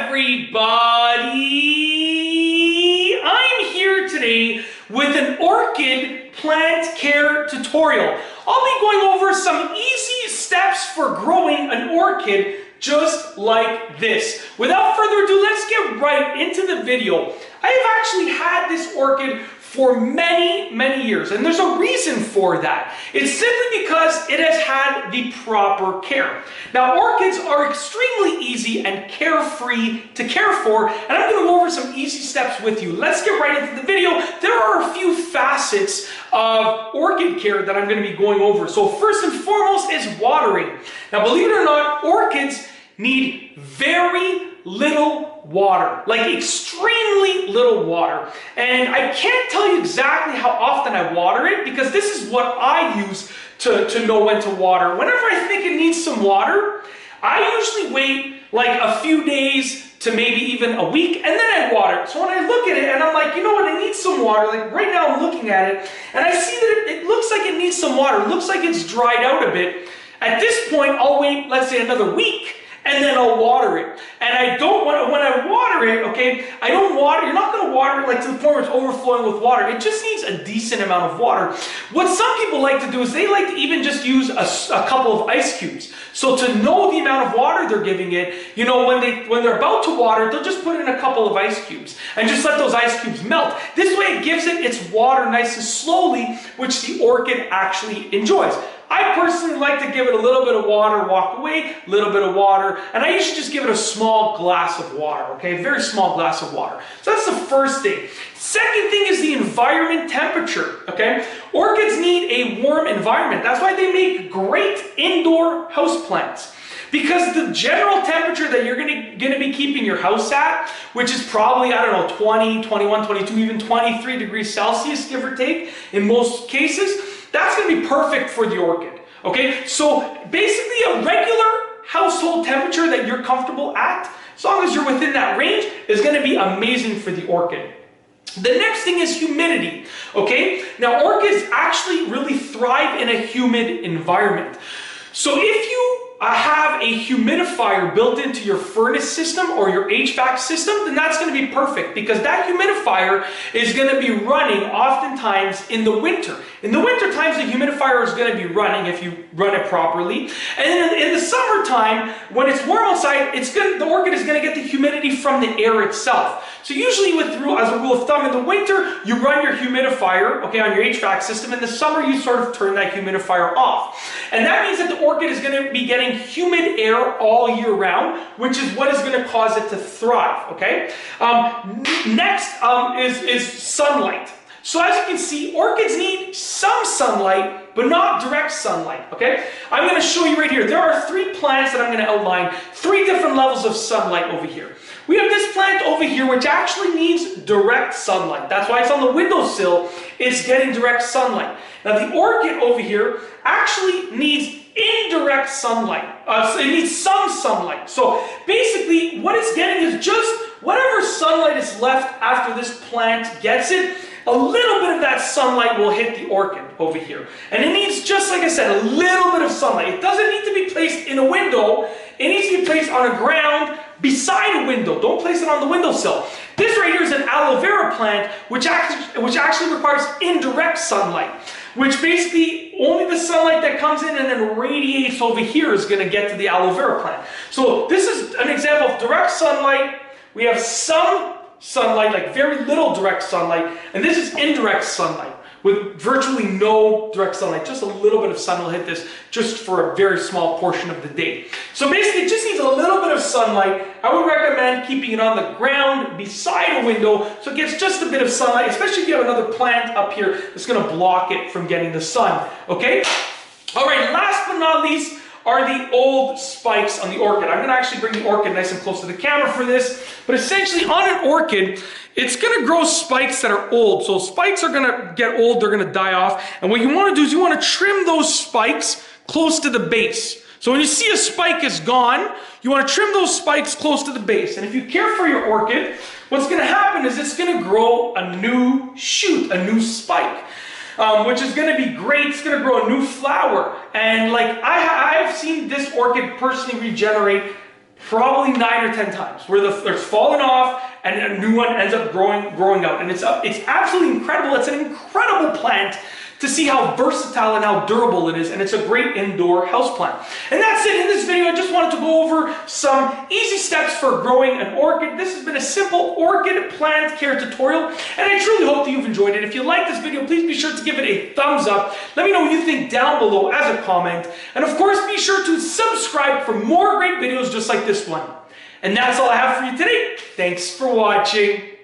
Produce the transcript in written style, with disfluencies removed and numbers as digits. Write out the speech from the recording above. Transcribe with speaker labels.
Speaker 1: everybody! I'm here today with an orchid plant care tutorial. I'll be going over some easy steps for growing an orchid just like this. Without further ado, let's get right into the video. I have actually had this orchid for many years, and there's a reason for that. It's simply because it has had the proper care. Now, orchids are extremely easy and carefree to care for, and I'm going to go over some easy steps with you. Let's get right into the video. There are a few facets of orchid care that I'm going to be going over. So first and foremost is watering. Now, believe it or not, orchids need very little water, like extremely little water. And I can't tell you exactly how often I water it, because this is what I use to know when to water. Whenever I think it needs some water, I usually wait like a few days to maybe even a week, and then I water it. So when I look at it and I'm like, you know what, it needs some water. Like right now I'm looking at it and I see that it looks like it needs some water. It looks like it's dried out a bit. At this point, I'll wait, let's say, another week, and then I'll water it. And I don't want, when I water it, okay, I don't water, you're not gonna water it like to the point where it's overflowing with water. It just needs a decent amount of water. What some people like to do is they like to even just use a couple of ice cubes. So to know the amount of water they're giving it, you know, when they're about to water, they'll just put in a couple of ice cubes and just let those ice cubes melt. This way it gives it its water nice and slowly, which the orchid actually enjoys. I personally like to give it a little bit of water, walk away, a little bit of water, and I usually just give it a small glass of water, okay? A very small glass of water. So that's the first thing. Second thing is the environment temperature, okay? Orchids need a warm environment. That's why they make great indoor houseplants. Because the general temperature that you're gonna be keeping your house at, which is probably, I don't know, 20, 21, 22, even 23 degrees Celsius, give or take, in most cases, that's going to be perfect for the orchid, okay? So basically a regular household temperature that you're comfortable at, as long as you're within that range, is going to be amazing for the orchid. The next thing is humidity, okay? Now, orchids actually really thrive in a humid environment. So if you have a humidifier built into your furnace system or your HVAC system, then that's going to be perfect, because that humidifier is going to be running oftentimes in the winter. In the winter times, the humidifier is going to be running if you run it properly. And then in the summertime, when it's warm outside, the orchid is going to get the humidity from the air itself. So usually as a rule of thumb, in the winter, you run your humidifier, okay, on your HVAC system. In the summer, you sort of turn that humidifier off. And that means that the orchid is going to be getting humid air all year round, which is what is going to cause it to thrive, okay? Next is sunlight. So as you can see, orchids need some sunlight, but not direct sunlight, okay? I'm going to show you right here. There are 3 plants that I'm going to outline, 3 different levels of sunlight over here. We have this plant over here, which actually needs direct sunlight. That's why it's on the windowsill. It's getting direct sunlight. Now the orchid over here actually needs indirect sunlight. So it needs some sunlight. So basically what it's getting is just whatever sunlight is left after this plant gets it. A little bit of that sunlight will hit the orchid over here. And it needs, just like I said, a little bit of sunlight. It doesn't need to be placed in a window. It needs to be placed on a ground beside a window. Don't place it on the windowsill. This right here is an aloe vera plant, which actually requires indirect sunlight, which basically only the sunlight that comes in and then radiates over here is going to get to the aloe vera plant. So this is an example of direct sunlight. We have some sunlight, like very little direct sunlight, and this is indirect sunlight with virtually no direct sunlight. Just a little bit of sun will hit this just for a very small portion of the day. So basically it just needs a little bit of sunlight. I would recommend keeping it on the ground beside a window so it gets just a bit of sunlight, especially if you have another plant up here that's going to block it from getting the sun, okay? All right, last but not least are the old spikes on the orchid. I'm going to actually bring the orchid nice and close to the camera for this, but essentially on an orchid, it's going to grow spikes that are old. So spikes are going to get old, they're going to die off, and what you want to do is you want to trim those spikes close to the base. So when you see a spike is gone, you want to trim those spikes close to the base. And if you care for your orchid, what's going to happen is it's going to grow a new shoot, a new spike. Which is going to be great. It's going to grow a new flower. And like I've seen this orchid personally regenerate probably 9 or 10 times, where there's fallen off and a new one ends up growing out. And it's absolutely incredible. It's an incredible plant to see how versatile and how durable it is, and it's a great indoor houseplant. And that's it in this video. I just wanted to go over some easy steps for growing an orchid. This has been a simple orchid plant care tutorial, and I truly hope that you've enjoyed it. If you like this video, please be sure to give it a thumbs up. Let me know what you think down below as a comment. And of course, be sure to subscribe for more great videos just like this one. And that's all I have for you today. Thanks for watching.